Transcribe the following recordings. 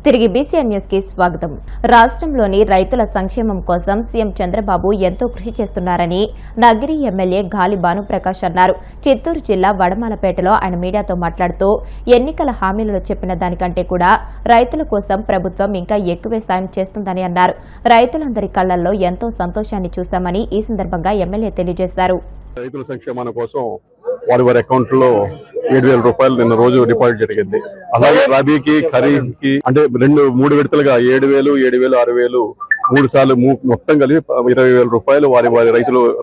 తిరిగి BCN news కి స్వాగతం. రాష్ట్రంలోని రైతుల సంక్షేమం కోసం సీఎం చంద్రబాబు ఎంతో కృషి చేస్తున్నారని నగిరి ఎమ్మెల్యే గాలి భానుప్రకాష్ అన్నారు. చిత్తూరు జిల్లా వడమాలపేటలో ఆయన మీడియాతో మాట్లాడుతూ ఎన్నికల హామీలలో చెప్పిన దానికంటే కూడా రైతుల కోసం ప్రభుత్వం ఇంకా ఎక్కువే సాయం చేస్తుందని అన్నారు. రైతులందరి కళ్లల్లో ఎంతో సంతోషాన్ని చూశామని ఈ సందర్భంగా ఎమ్మెల్యే తెలియజేశారు. రైతుల సంక్షేమం కోసం వారి అకౌంట్ లో 7,000 రూపాయలు నిన్న రోజు డిపాజిట్ జరిగింది. అలాగే రబీకి ఖరీఫ్ కి అంటే 3 విడతలుగా 7,000, 7,000, 6,000 3 సార్లు మొత్తం కలిపి 20,000 రూపాయలు వారి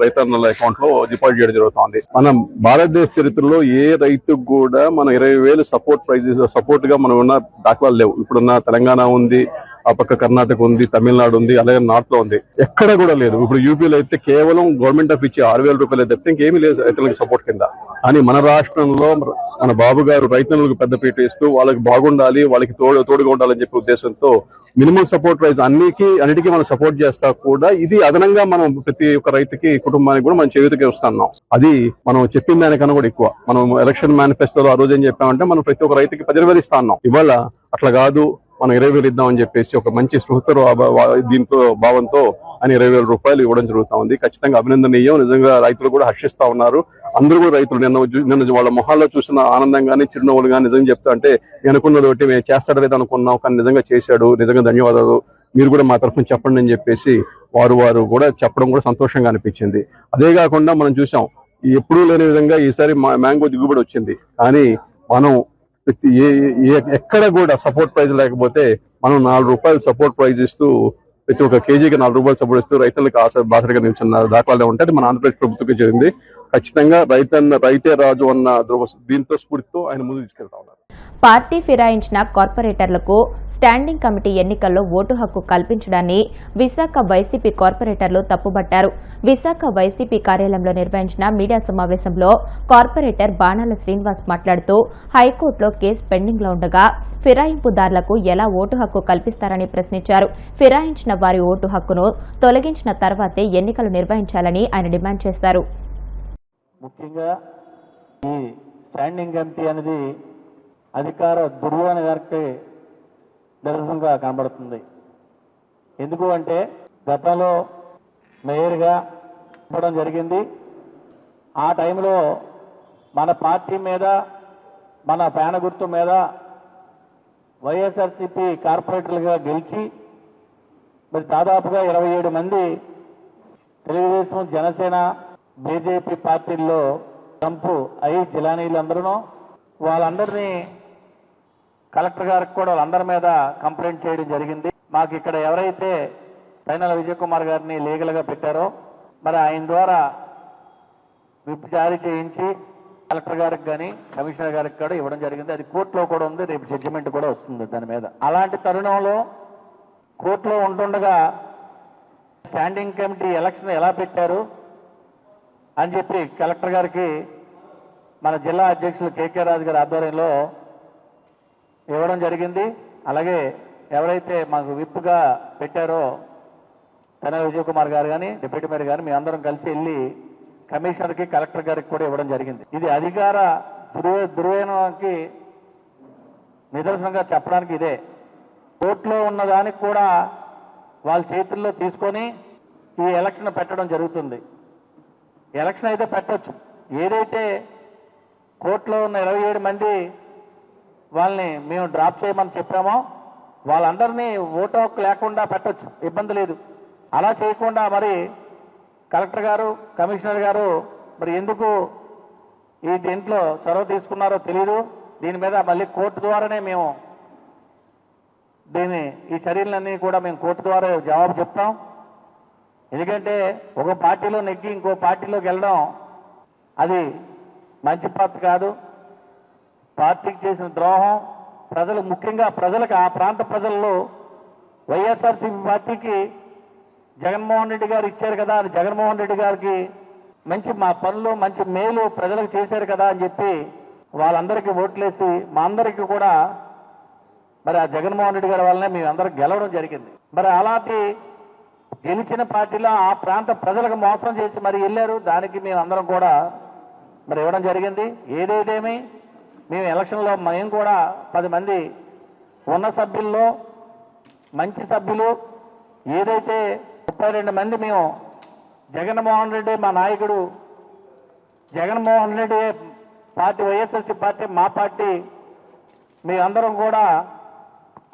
రైతన్నల అకౌంట్ లో డిపాజిట్ చేయడం జరుగుతోంది. మనం భారతదేశ చరిత్రలో ఏ రైతుకు కూడా మన 20,000 సపోర్ట్ గా మనం ఉన్న దాఖలాలు లేవు. ఇప్పుడున్న తెలంగాణ ఉంది, ఆ పక్క కర్ణాటక ఉంది, తమిళనాడు ఉంది, అలాగే నార్త్ లో ఉంది. ఎక్కడ కూడా లేదు. ఇప్పుడు యూపీలో అయితే కేవలం గవర్నమెంట్ ఆఫ్ ఇచ్చే 6,000 రూపాయలు తప్పితే ఇంకేమీ లేదు రైతులకు సపోర్ట్ కింద. కానీ మన రాష్ట్రంలో మన బాబు గారు రైతులకు పెద్దపీట ఇస్తూ వాళ్ళకి బాగుండాలి, వాళ్ళకి తోడుగా ఉండాలని చెప్పే ఉద్దేశంతో మినిమం సపోర్ట్ ప్రైస్ అన్నిటికీ మనం సపోర్ట్ చేస్తా కూడా ఇది అదనంగా మనం ప్రతి ఒక్క రైతుకి కుటుంబానికి కూడా మనం చేయూతకి వస్తున్నాం. అది మనం చెప్పిన దానికన్నా కూడా ఎక్కువ. మనం ఎలక్షన్ మేనిఫెస్టోలో ఆ రోజు ఏం చెప్పామంటే మనం ప్రతి ఒక్క రైతుకి 10,000 ఇస్తా ఉన్నాం. ఇవాళ అట్లా కాదు, మనం 20,000 ఇద్దామని చెప్పేసి ఒక మంచి స్పృహతో దీంతో భావంతో అని 20,000 రూపాయలు ఇవ్వడం జరుగుతా ఉంది. ఖచ్చితంగా అభినందనీయం. నిజంగా రైతులు కూడా హర్షిస్తా ఉన్నారు. అందరూ కూడా రైతులు నిన్న వాళ్ళ మొహాల్లో చూసిన ఆనందం కానీ చిరునవ్వులు కానీ నిజంగా చెప్తా అంటే నేను అనుకున్నది ఒకటి, మేము చేస్తాడో లేదో అనుకున్నాం, కానీ నిజంగా చేశాడు, నిజంగా ధన్యవాదాలు, మీరు కూడా మా తరఫున చెప్పండి అని చెప్పేసి వారు కూడా చెప్పడం కూడా సంతోషంగా అనిపించింది. అదే కాకుండా మనం చూసాం ఎప్పుడూ లేని విధంగా ఈసారి మ్యాంగో దిగుబడి వచ్చింది. కానీ మనం ఎక్కడ కూడా సపోర్ట్ ప్రైజ్ లేకపోతే మనం 4 రూపాయలు సపోర్ట్ ప్రైజ్ ఇస్తూ ప్రతి ఒక్క కేజీకి 4 రూపాయలు సపోర్ట్ ఇస్తూ రైతులకు బాసరిగా నిల్చున్న దాఖలాలు ఉంటే మన ఆంధ్రప్రదేశ్ ప్రభుత్వం జరిగింది. ఖచ్చితంగా రైతే రాజు అన్న దీంతో స్ఫూర్తితో ఆయన ముందు తీసుకెళ్తా ఉన్నారు. పార్టీ ఫిరాయించిన కార్పొరేటర్లకు స్టాండింగ్ కమిటీ ఎన్నికల్లో ఓటు హక్కు కల్పించడాన్ని విశాఖ వైసీపీ కార్పొరేటర్లు తప్పుబట్టారు. విశాఖ వైసీపీ కార్యాలయంలో నిర్వహించిన మీడియా సమావేశంలో కార్పొరేటర్ బాణాల శ్రీనివాస్ మాట్లాడుతూ హైకోర్టులో కేసు పెండింగ్ లో ఉండగా ఫిరాయింపుదారులకు ఎలా ఓటు హక్కు కల్పిస్తారని ప్రశ్నించారు. ఫిరాయించిన వారి ఓటు హక్కును తొలగించిన తర్వాతే ఎన్నికలు నిర్వహించాలని ఆయన డిమాండ్ చేశారు. ముఖ్యంగా ఈ స్టాండింగ్ కమిటీ అనేది అధికార దుర్యోధన గారికి నిరసనగా కనబడుతుంది. ఎందుకు అంటే గతంలో మేయర్గా ఇవ్వడం జరిగింది. ఆ టైంలో మన పార్టీ మీద, మన పేన గుర్తు మీద వైఎస్ఆర్సీపీ కార్పొరేటర్లుగా గెలిచి మరి దాదాపుగా 27 మంది తెలుగుదేశం, జనసేన, బీజేపీ పార్టీల్లో జంపు అయి జిలానీలందరూ వాళ్ళందరినీ కలెక్టర్ గారికి కూడా వాళ్ళందరి మీద కంప్లైంట్ చేయడం జరిగింది. మాకు ఇక్కడ ఎవరైతే పైనల విజయ్ కుమార్ గారిని లీగల్గా పెట్టారో మరి ఆయన ద్వారా విప్ జారీ చేయించి కలెక్టర్ గారికి కానీ కమిషనర్ గారికి కూడా ఇవ్వడం జరిగింది. అది కోర్టులో కూడా ఉంది, రేపు జడ్జిమెంట్ కూడా వస్తుంది దాని మీద. అలాంటి తరుణంలో కోర్టులో ఉంటుండగా స్టాండింగ్ కమిటీ ఎలక్షన్ ఎలా పెట్టారు అని చెప్పి కలెక్టర్ గారికి మన జిల్లా అధ్యక్షులు కేకే రాజు గారి ఆధ్వర్యంలో ఇవ్వడం జరిగింది. అలాగే ఎవరైతే మాకు విప్గా పెట్టారో తెనాలి విజయ్ కుమార్ గారు కానీ డిప్యూటీ మేయర్ గారు మీ అందరం కలిసి వెళ్ళి కమిషనర్కి, కలెక్టర్ గారికి కూడా ఇవ్వడం జరిగింది. ఇది అధికార దుర్వినియోగానికి నిదర్శనంగా చెప్పడానికి ఇదే. కోర్టులో ఉన్నదానికి కూడా వాళ్ళ చేతుల్లో తీసుకొని ఈ ఎలక్షన్ పెట్టడం జరుగుతుంది. ఎలక్షన్ అయితే పెట్టవచ్చు. ఏదైతే కోర్టులో ఉన్న 27 మంది వాళ్ళని మేము డ్రాప్ చేయమని చెప్పామో వాళ్ళందరినీ ఓటు హక్కు లేకుండా పెట్టవచ్చు, ఇబ్బంది లేదు. అలా చేయకుండా మరి కలెక్టర్ గారు, కమిషనర్ గారు మరి ఎందుకు ఈ దీంట్లో చొరవ తీసుకున్నారో తెలియదు. దీని మీద మళ్ళీ కోర్టు ద్వారానే మేము ఈ చర్యలన్నీ కూడా మేము కోర్టు ద్వారా జవాబు చెప్తాం. ఎందుకంటే ఒక పార్టీలో నెగ్గి ఇంకో పార్టీలోకి వెళ్ళడం అది మంచి పద్ధతి కాదు. పార్టీకి చేసిన ద్రోహం ప్రజలు, ముఖ్యంగా ప్రజలకు, ఆ ప్రాంత ప్రజల్లో వైఎస్ఆర్సీపీ పార్టీకి జగన్మోహన్ రెడ్డి గారు ఇచ్చారు కదా అని జగన్మోహన్ రెడ్డి గారికి మంచి మా పనులు, మంచి మేలు ప్రజలకు చేశారు కదా అని చెప్పి వాళ్ళందరికీ ఓట్లేసి మా అందరికీ కూడా మరి ఆ జగన్మోహన్ రెడ్డి గారి వల్లనే మేము అందరూ గెలవడం జరిగింది. మరి అలాంటి గెలిచిన పార్టీలో ఆ ప్రాంత ప్రజలకు మోసం చేసి మరి వెళ్ళారు. దానికి మేము అందరం కూడా మరి ఇవ్వడం జరిగింది. ఏదేదేమి మేము ఎలక్షన్లో మేము కూడా 10 మంది ఉన్న సభ్యుల్లో మంచి సభ్యులు. ఏదైతే 32 మంది మేము జగన్మోహన్ రెడ్డి మా నాయకుడు, Jaganmohan Reddy party YSRC party మా పార్టీ, మీ అందరం కూడా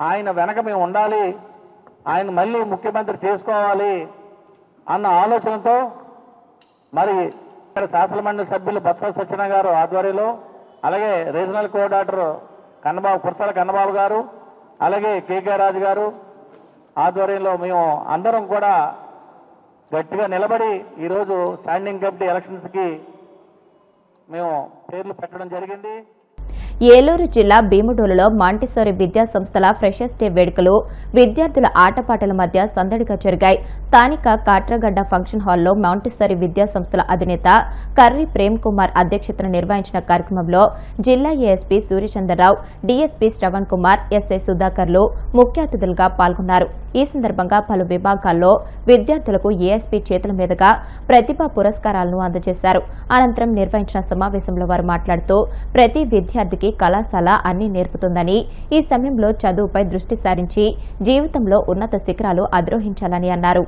ఆయన వెనక మేము ఉండాలి, ఆయన మళ్ళీ ముఖ్యమంత్రి చేసుకోవాలి అన్న ఆలోచనతో మరి ఇక్కడ శాసనమండలి సభ్యులు బొత్స సత్యనారాయణ గారు ఆధ్వర్యంలో, అలాగే రీజనల్ కోఆర్డినేటర్ కురసాల కన్నబాబు గారు, అలాగే కేకే రాజు గారు ఆధ్వర్యంలో మేము అందరం కూడా గట్టిగా నిలబడి ఈరోజు స్టాండింగ్ కమిటీ ఎలక్షన్స్కి మేము పేర్లు పెట్టడం జరిగింది. ఏలూరు జిల్లా భీముడోలులో మాంటిసోరి విద్యా సంస్థల ఫ్రెషర్స్ డే వేడుకలు విద్యార్థుల ఆటపాటల మధ్య సందడిగా జరిగాయి. స్థానిక కాట్రగడ్డ ఫంక్షన్ హాల్లో మాంటిసోరి విద్యా సంస్థల అధినేత కర్రి ప్రేమ్ కుమార్ అధ్యక్షతన నిర్వహించిన కార్యక్రమంలో జిల్లా ASP Suryachandrarao, DSP Shravan Kumar, SI సుధాకర్లు ముఖ్య అతిథులుగా పాల్గొన్నారు. ఈ సందర్భంగా పలు విభాగాల్లో విద్యార్థులకు ఏఎస్పీ చేతుల మీదుగా ప్రతిభా పురస్కారాలను అందజేశారు. అనంతరం నిర్వహించిన సమావేశంలో వారు మాట్లాడుతూ ప్రతి విద్యార్థికి కళాశాల అన్ని నేర్పుతుందని, ఈ సమయంలో చదువుపై దృష్టి సారించి జీవితంలో ఉన్నత శిఖరాలు అధిరోహించాలని అన్నారు.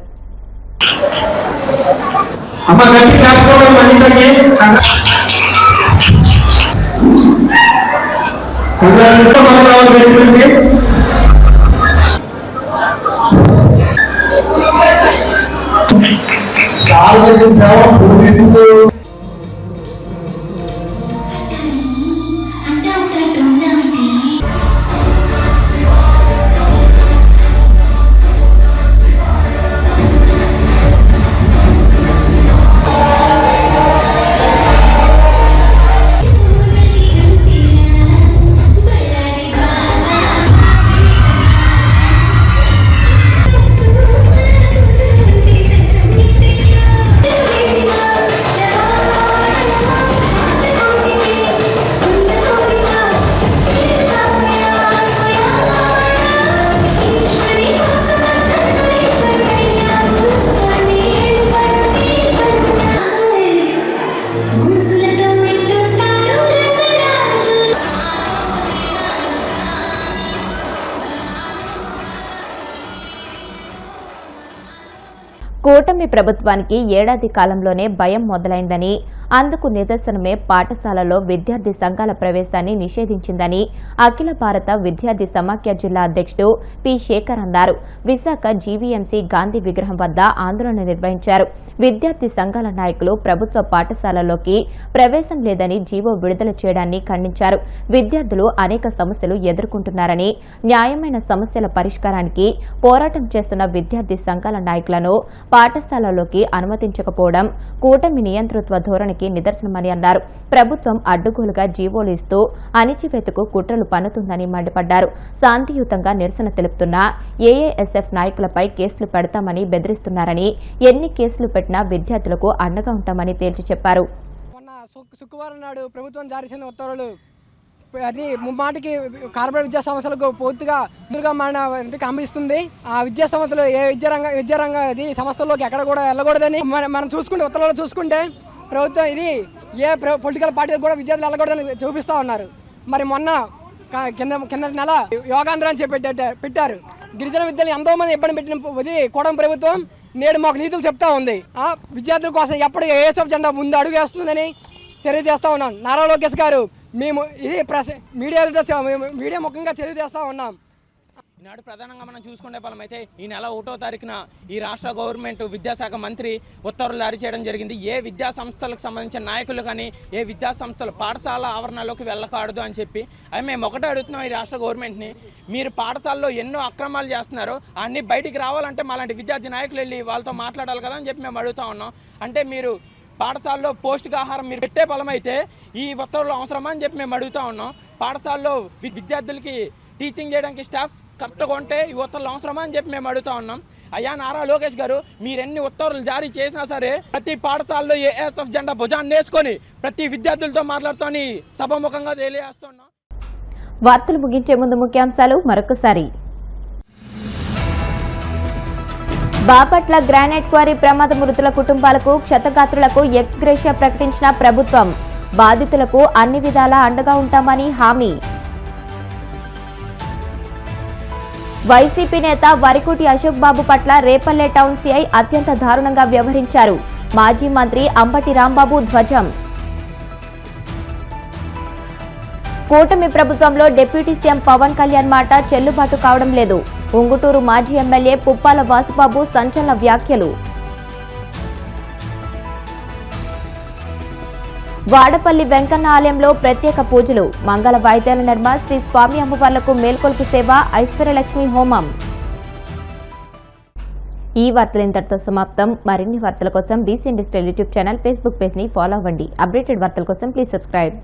కూటమి ప్రభుత్వానికి ఏడాది కాలంలోనే భయం మొదలైందని, అందుకు నిదర్శనమే పాఠశాలలో విద్యార్థి సంఘాల ప్రవేశాన్ని నిషేధించిందని అఖిల భారత విద్యార్థి సమాఖ్య జిల్లా అధ్యక్షుడు పి శేఖర్ అన్నారు. విశాఖ జీవీఎంసీ గాంధీ విగ్రహం వద్ద ఆందోళన నిర్వహించారు. విద్యార్థి సంఘాల నాయకులు ప్రభుత్వ పాఠశాలల్లోకి ప్రవేశం లేదని జీవో విడుదల చేయడాన్ని ఖండించారు. విద్యార్థులు అనేక సమస్యలు ఎదుర్కొంటున్నారని, న్యాయమైన సమస్యల పరిష్కారానికి పోరాటం చేస్తున్న విద్యార్థి సంఘాల నాయకులను పాఠశాలల్లోకి అనుమతించకపోవడం కూటమి నియంతృత్వ ధోరణికి నిదర్శనమని అన్నారు. ప్రభుత్వం అడ్డుగోలుగా జీవోలు ఇస్తూ అణిచివేతకు కుట్రలు పన్నుతుందని మండిపడ్డారు. శాంతియుతంగా నిరసన తెలుపుతున్న ఏఏఎస్ఎఫ్ నాయకులపై కేసులు పెడతామని బెదిరిస్తున్నారని, ఎన్ని కేసులు పెట్టినా విద్యార్థులకు అండగా ఉంటామని తేల్చి చెప్పారు. శుక్రవారం నాడు ప్రభుత్వం జారీ చేసిన ఉత్తర్వులు అది ముమ్మాటికి కార్పొరేట్ విద్యా సంస్థలకు పూర్తిగా అమలుస్తుంది. ఆ విద్యా సంస్థలు ఏ విద్యారంగ ఇది సంస్థల్లోకి ఎక్కడ కూడా వెళ్ళకూడదని మనం చూసుకుంటే, ఉత్తర్వులు చూసుకుంటే ప్రభుత్వం ఇది ఏ పొలిటికల్ పార్టీలకు కూడా విద్యార్థులు వెళ్ళకూడదని చూపిస్తూ ఉన్నారు. మరి మొన్న కింద నెల యోగాంధ్ర అని పెట్టారు. గిరిజన విద్యలు ఎంతో మంది ఇబ్బంది పెట్టిన ఇది కూటమి ప్రభుత్వం నేడు మాకు నీతులు చెప్తా ఉంది. ఆ విద్యార్థుల కోసం ఎప్పుడు ఏఎస్ఎఫ్ జెండా ముందు అడుగు వేస్తుందని తెలియజేస్తా ఉన్నాం. నారా లోకేష్ గారు మేము ఇది మీడియా ముఖంగా తెలియజేస్తా ఉన్నాం. ఈనాడు ప్రధానంగా మనం చూసుకునే ఫలమైతే ఈ నెల 1వ తారీఖున ఈ రాష్ట్ర గవర్నమెంట్ విద్యాశాఖ మంత్రి ఉత్తర్వులు జారీ చేయడం జరిగింది. ఏ విద్యా సంస్థలకు సంబంధించిన నాయకులు కానీ ఏ విద్యా సంస్థలు పాఠశాల ఆవరణలోకి వెళ్ళకూడదు అని చెప్పి మేము ఒకటే అడుగుతున్నాం ఈ రాష్ట్ర గవర్నమెంట్ని. మీరు పాఠశాలలో ఎన్నో అక్రమాలు చేస్తున్నారు, అన్నీ బయటికి రావాలంటే మాలాంటి విద్యార్థి నాయకులు వెళ్ళి వాళ్ళతో మాట్లాడాలి కదా అని చెప్పి మేము అడుగుతా ఉన్నాం. అంటే మీరు పాఠశాలలో పౌష్టికాహారం మీరు పెట్టే ఫలమైతే ఈ ఉత్తర్వులు అవసరమా అని చెప్పి మేము అడుగుతా ఉన్నాం. పాఠశాలలో విద్యార్థులకి టీచింగ్ చేయడానికి స్టాఫ్ కరెక్ట్గా ఉంటే ఈ ఉత్తర్వులు అవసరమా అని చెప్పి మేము అడుగుతా ఉన్నాం. అయ్యా నారా లోకేష్ గారు, మీరెన్ని ఉత్తర్వులు జారీ చేసినా సరే ప్రతి పాఠశాలలో ఏఎస్ఎఫ్ జెండా భుజాన్ని వేసుకొని ప్రతి విద్యార్థులతో మాట్లాడుతూ సభాముఖంగా తెలియజేస్తున్నాం. వార్తలు ముగించే ముందు ముఖ్యాంశాలు మరొకసారి. బాపట్ల గ్రానైట్ క్వారీ ప్రమాద మృతుల కుటుంబాలకు క్షతగాత్రులకు ఎక్స్ గ్రేషియా ప్రకటించిన ప్రభుత్వం. బాధితులకు అన్ని విధాలా అండగా ఉంటామని హామీ. వైసీపీ నేత వరికుటి అశోక్ బాబు పట్ల రేపల్లె టౌన్ సీఐ అత్యంత దారుణంగా వ్యవహరించారు. మాజీ మంత్రి అంబటి రాంబాబు ధ్వజం. కూటమి ప్రభుత్వంలో డిప్యూటీ సీఎం పవన్ కళ్యాణ్ మాట చెల్లుబాటు కావడం లేదు. ఉంగుటూరు మాజీ ఎమ్మెల్యే పుప్పాల వాసుబాబు సంచలన వ్యాఖ్యలు. వాడపల్లి వెంకన్న ఆలయంలో ప్రత్యేక పూజలు. మంగళ వాయిద్యాల నడుమ శ్రీ స్వామి అమ్మవార్లకు మేల్కొల్పు సేవ, ఐశ్వర్యలక్ష్మి హోమం. ఈ వార్తలు ఇంతటితో సమాప్తం. మరిన్ని వార్తల కోసం BC industrial YouTube channel, Facebook page ని ఫాలో అవ్వండి. అప్డేటెడ్ వార్తల కోసం ప్లీజ్ సబ్స్క్రైబ్.